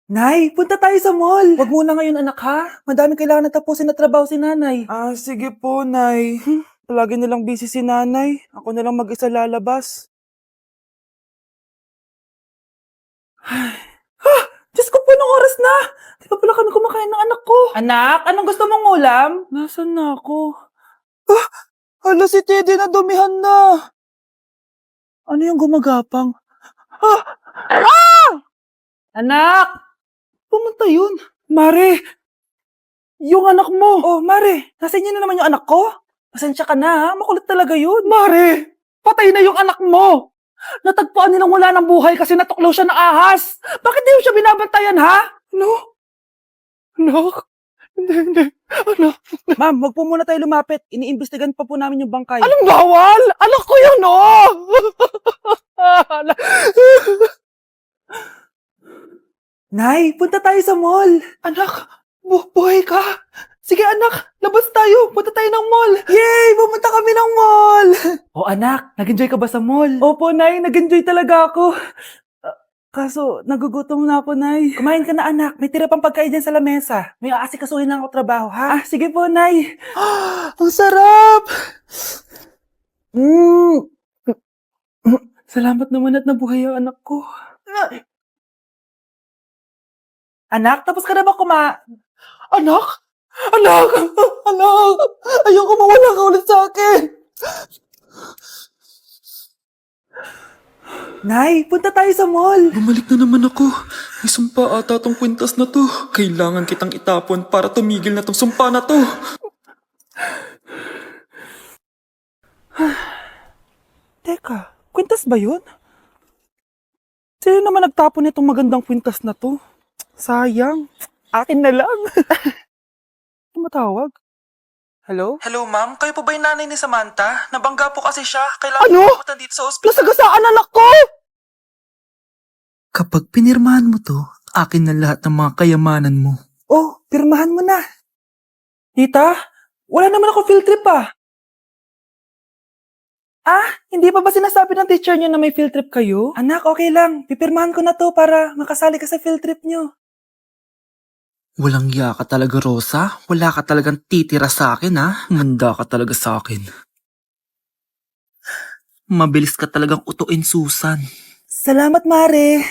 Nay, punta tayo sa mall. Wag muna ngayon anak ha. Madami kailangan na tapusin na trabaho si nanay. Sige po, nay. Palagi nilang busy si nanay. Ako na lang mag-isa lalabas. Diyos ko po, anong oras na? Di pa pala kami kumakain ng anak ko. Anak, anong gusto mong ulam? Nasaan na ako? Hala, si Teddy na dumihan na. Ano yung gumagapang? Anak! Pumunta yun. Mare! Yung anak mo! Oh, Mare! Nasa inyo na naman yung anak ko? Pasensya ka na ha, makulit talaga yun. Mare! Patay na yung anak mo! Natagpuan nilang wala ng buhay kasi natuklaw siya ng ahas! Bakit di mo siya binabantayan ha? Ano? Anak? Hindi. Anak? Ma'am, wag po muna tayo lumapit. Iniimbestigan pa po namin yung bangkay. Anong bawal? Anak ko yun, oh! Nay, punta tayo sa mall. Anak, buhay ka? Sige anak, labas tayo. Punta tayo ng mall. Yay! Pumunta kami ng mall. Oh anak, nag-enjoy ka ba sa mall? Opo, Nay. Nag-enjoy talaga ako. Kaso, nagugutom na ako, Nay. Kumain ka na, anak. May tira pang pagkain dyan sa lamesa. May aasikasuhin na ako trabaho, ha? Sige po, Nay. Ang sarap! Salamat naman at nabuhay ang anak ko. Anak, tapos ka na ba Anak? Anak! Anak! Ayoko mawala ka ulit sa akin! Nay, punta tayo sa mall! Bumalik na naman ako. May sumpa ata tong kwintas na to. Kailangan kitang itapon para tumigil na tong sumpa na to. Teka, kwintas ba yun? Sino naman nagtapon nitong magandang kwintas na to? Sayang. Akin na lang. Tumatawag? Hello? Hello, ma'am. Kayo po ba yung nanay ni Samantha? Nabangga po kasi siya. Kailangan Ano? po pumunta dito sa ospital. Nasagasaan anak ko! Kapag pinirmahan mo to, akin na lahat ng mga kayamanan mo. Oh, pirmahan mo na. Tita, wala naman ako field trip ah. Hindi pa ba sinasabi ng teacher niyo na may field trip kayo? Anak, okay lang. Pipirmahan ko na to para makasali ka sa field trip niyo. Walang iya ka talaga, Rosa. Wala ka talagang titira sa akin, ha? Manda ka talaga sa akin. Mabilis ka talagang utuin, Susan. Salamat, Mare.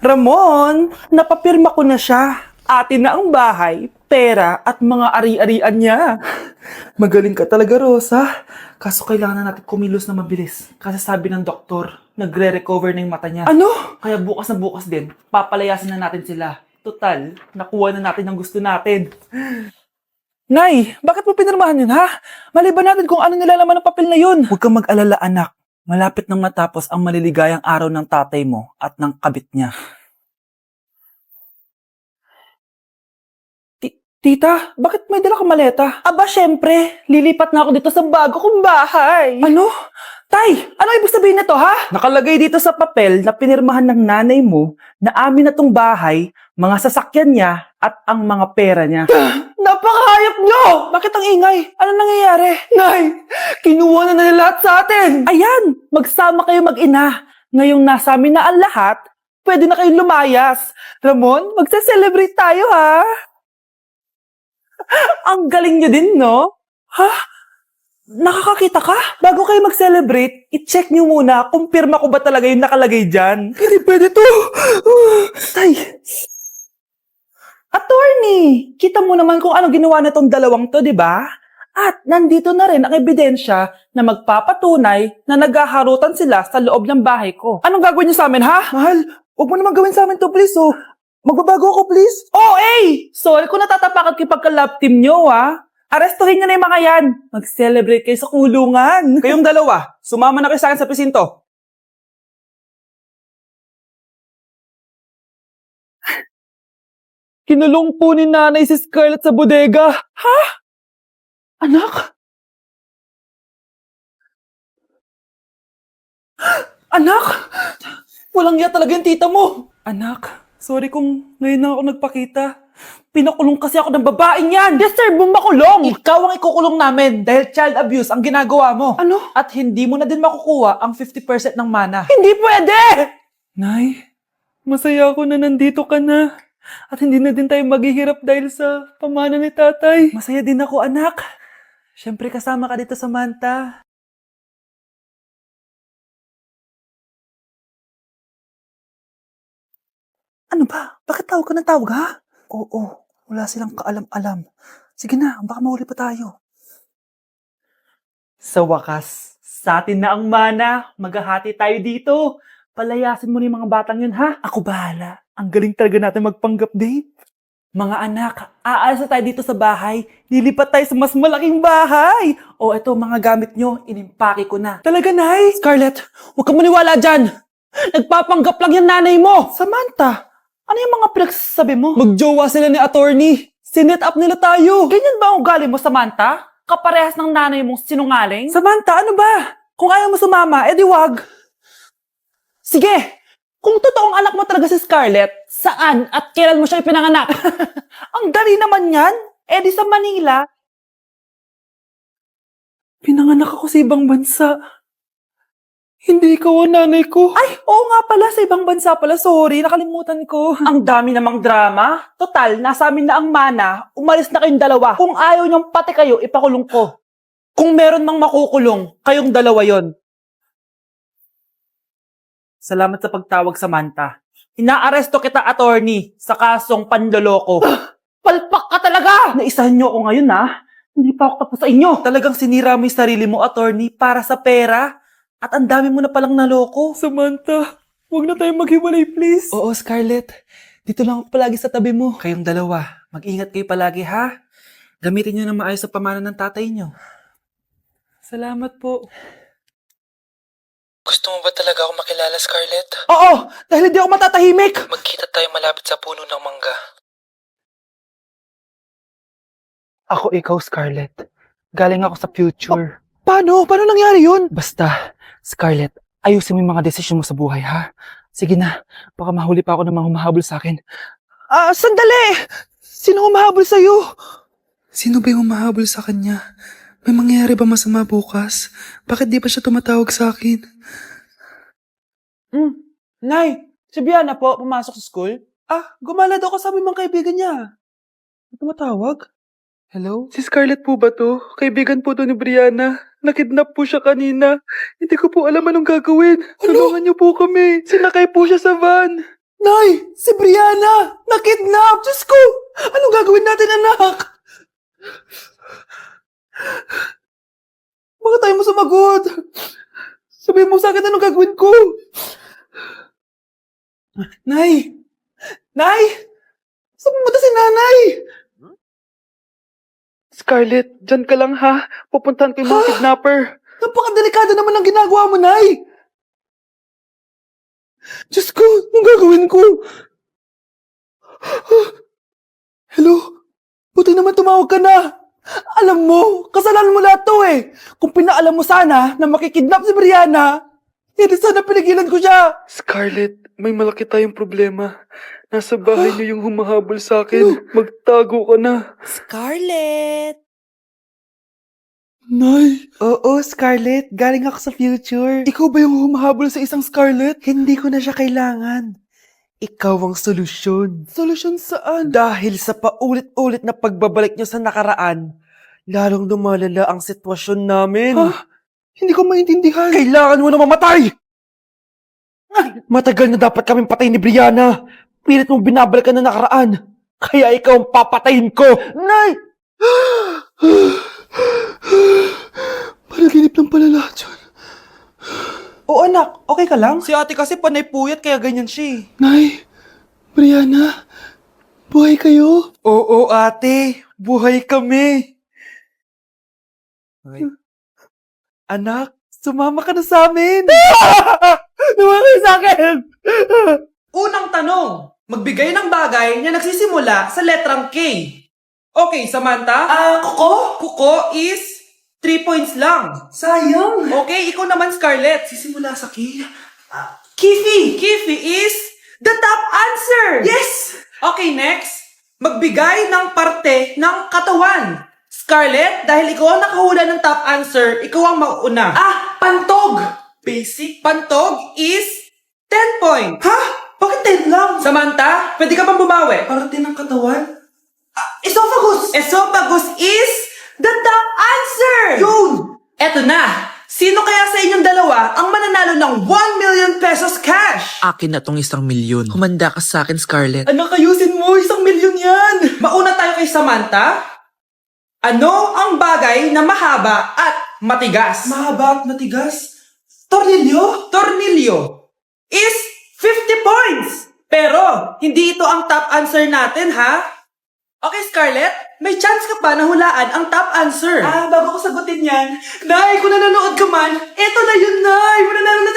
Ramon, napapirma ko na siya. Atin na ang bahay, pera at mga ari-arian niya. Magaling ka talaga, Rosa. Kaso kailangan na natin kumilos na mabilis. Kasi sabi ng doktor, nagre-recover na yung mata niya. Ano? Kaya bukas na bukas din, papalayasin na natin sila. Total, nakuha na natin ang gusto natin. Nay, bakit mo pinirmahan yun, ha? Maliban natin kung ano nilalaman ng papel na yun. Huwag kang mag-alala, anak. Malapit nang matapos ang maliligayang araw ng tatay mo at ng kabit niya. Tita, bakit may dala kang maleta? Aba, syempre. Lilipat na ako dito sa bago kong bahay. Ano? Tay, ano ibig sabihin nito, ha? Nakalagay dito sa papel na pinirmahan ng nanay mo na amin na tong bahay, mga sasakyan niya at ang mga pera niya. Napakahayop nyo! Bakit ang ingay? Ano nangyayari? Nay, kinuha na nila lahat sa atin! Ayan, magsama kayo mag-ina. Ngayong nasa amin na ang lahat, pwede na kayong lumayas. Ramon, magsa-celebrate tayo, ha? Ang galing niyo din, no? Ha? Nakakakita ka? Bago kayo mag-celebrate, i-check niyo muna kung pirma ko ba talaga yung nakalagay dyan. Hindi pwede to. Tay. Attorney, kita mo naman kung anong ginawa na tong dalawang to, di ba? At nandito na rin ang ebidensya na magpapatunay na naghaharutan sila sa loob ng bahay ko. Anong gagawin niyo sa amin, ha? Mahal, huwag mo naman gawin sa amin to, please, oh. Magbabago ako, please. Oh, sorry kung natatapakan kayo pagka-love team nyo, ha? Arestuhin nyo na yung mga yan. Mag-celebrate kayo sa kulungan. Kayong dalawa, sumama na kayo sa akin sa presinto. Kinulong po ni nanay si Scarlett sa bodega. Ha? Anak? Anak? Walang iya talaga yung tita mo. Anak, sorry kung ngayon na ako nagpakita. Pinakulong kasi ako ng babaeng yan! Deserve mo makulong! Ikaw ang ikukulong namin dahil child abuse ang ginagawa mo. Ano? At hindi mo na din makukuha ang 50% ng mana. Hindi pwede! Nay, Masaya ako na nandito ka na. At hindi na din tayo maghihirap dahil sa pamana ni tatay. Masaya din ako, anak. Siyempre kasama ka dito, Samantha. Ano ba? Bakit tawag ka ng tawag, ha? Oo, wala silang kaalam-alam. Sige na, baka mahuli pa tayo. Sa wakas, sa atin na ang mana. Maghahati tayo dito. Palayasin mo ni mga batang yun, ha? Ako bahala. Ang galing talaga natin magpanggap date. Mga anak, aalis na tayo dito sa bahay. Lilipat tayo sa mas malaking bahay. O eto, mga gamit nyo, inimpake ko na. Talaga, Nay? Scarlett, huwag ka maniwala dyan. Nagpapanggap lang yung nanay mo. Samantha, ano yung mga pinagsasabi mo? Magjowa sila ni attorney. Sinet up nila tayo. Ganyan ba ang ugali mo, Samantha? Kaparehas ng nanay mong sinungaling? Samantha, ano ba? Kung ayaw mo sumama, edi wag. Sige, kung totoong anak mo talaga si Scarlett, saan at kailan mo siya ipinanganak? Ang dali naman yan. Edi sa Manila. Pinanganak ako sa ibang bansa. Hindi ikaw ang nanay ko. Ay, oo nga pala, sa ibang bansa pala. Sorry, nakalimutan ko. Ang dami namang drama. Total, nasa amin na ang mana. Umalis na kayong dalawa. Kung ayaw niyong pati kayo, ipakulong ko. Kung meron mang makukulong, kayong dalawa yon. Salamat sa pagtawag, Samantha. Inaaresto kita, attorney, sa kasong panloloko. Palpak ka talaga! Naisahan niyo ako ngayon, ha? Hindi pa ako tapos sa inyo. Talagang sinira mo yung sarili mo, attorney, para sa pera. At ang dami mo na palang naloko. Samantha, huwag na tayong maghiwalay, please. Oo, Scarlett. Dito lang ako palagi sa tabi mo. Kayong dalawa, mag-ingat kayo palagi, ha? Gamitin niyo na maayos sa pamana ng tatay niyo. Salamat po. Gusto mo ba talaga ako makilala, Scarlett? Oo, dahil hindi ako matatahimik. Magkita tayo malapit sa puno ng mangga. Ako ikaw, Scarlett. Galing ako sa future. Paano? Paano nangyari yun? Basta, Scarlett, ayusin mo yung mga desisyon mo sa buhay, ha? Sige na, baka mahuli pa ako ng mga humahabol sa akin. Sandali! Sino humahabol sa'yo? Sino ba yung humahabol sa kanya? May mangyayari ba masama bukas? Bakit di pa siya tumatawag sa akin? Nay, si Biana po, pumasok sa school. Gumala daw kasama yung mga kaibigan niya. Tumatawag? Hello? Si Scarlett po ba to? Kaibigan po to ni Brianna. Nakidnap po siya kanina. Hindi ko po alam anong gagawin. Tulungan niyo po kami. Sinakay po siya sa van. Nay, si Brianna! Nakidnap! Diyos ko! Anong gagawin natin, anak? Bakit tayo mo sumagot? Sabihin mo sa akin anong gagawin ko? Nay! Nay! Saan pumunta si nanay? Scarlett, dyan ka lang ha. Pupuntahan ko yung mga kidnapper. Napakadelikado naman ang ginagawa mo, Nay! Diyos ko, anong gagawin ko? Hello? Buti naman tumawag ka na. Alam mo, kasalanan mo lahat to eh. Kung pinaalam mo sana na makikidnap si Brianna, hindi sana pinigilan ko siya. Scarlett, may malaki tayong problema. Nasa bahay niyo yung humahabol sa akin. Magtago ka na. Scarlett! Nay! Oo, Scarlett. Galing ako sa future. Ikaw ba yung humahabol sa isang Scarlett? Hindi ko na siya kailangan. Ikaw ang solusyon. Solusyon saan? Dahil sa paulit-ulit na pagbabalik niyo sa nakaraan, lalong lumalala ang sitwasyon namin. Hindi ko maintindihan. Kailangan mo na mamatay! Matagal na dapat kaming patay ni Brianna. Pilit mong binabalikan na nakaraan. Kaya ikaw ang papatayin ko. Nay! Panaginip lang pala lahat yun. Oo anak, okay ka lang? Si ate kasi panay puyat kaya ganyan siya. Nay, Brianna, buhay kayo? Oo ate, buhay kami. Okay. Anak, sumama ka na sa amin. Sumama ka sa akin. Unang tanong, magbigay ng bagay na nagsisimula sa letrang K. Okay, Samantha? Kuko? Kuko is 3 points lang. Sayang. Okay, ikaw naman, Scarlett. Sisimula sa K. Kifi. Kifi is the top answer. Yes. Okay, next. Magbigay ng parte ng katawan. Scarlett, dahil ikaw ang nakahula ng top answer, ikaw ang mauuna. Pantog. Basic. Pantog is 10 points. Ha? Bakit 10 lang? Samantha, pwede ka bang bumawi? Parte ng katawan? Esophagus! Esophagus is the top answer! Yun! Eto na! Sino kaya sa inyong dalawa ang mananalo ng 1 million pesos cash? Akin na tong 1,000,000. Humanda ka sa akin, Scarlett. Anak, ayusin mo! 1 million yan! Mauna tayo kay Samantha. Ano ang bagay na mahaba at matigas? Mahaba at matigas? Tornilyo? Tornilyo is 50 points! Pero, hindi ito ang top answer natin, ha? Okay, Scarlett, may chance ka pa na hulaan ang top answer. Bago ko sagutin yan, Nay, kung nanonood ka man, eto na yun, Nay! Mananalo na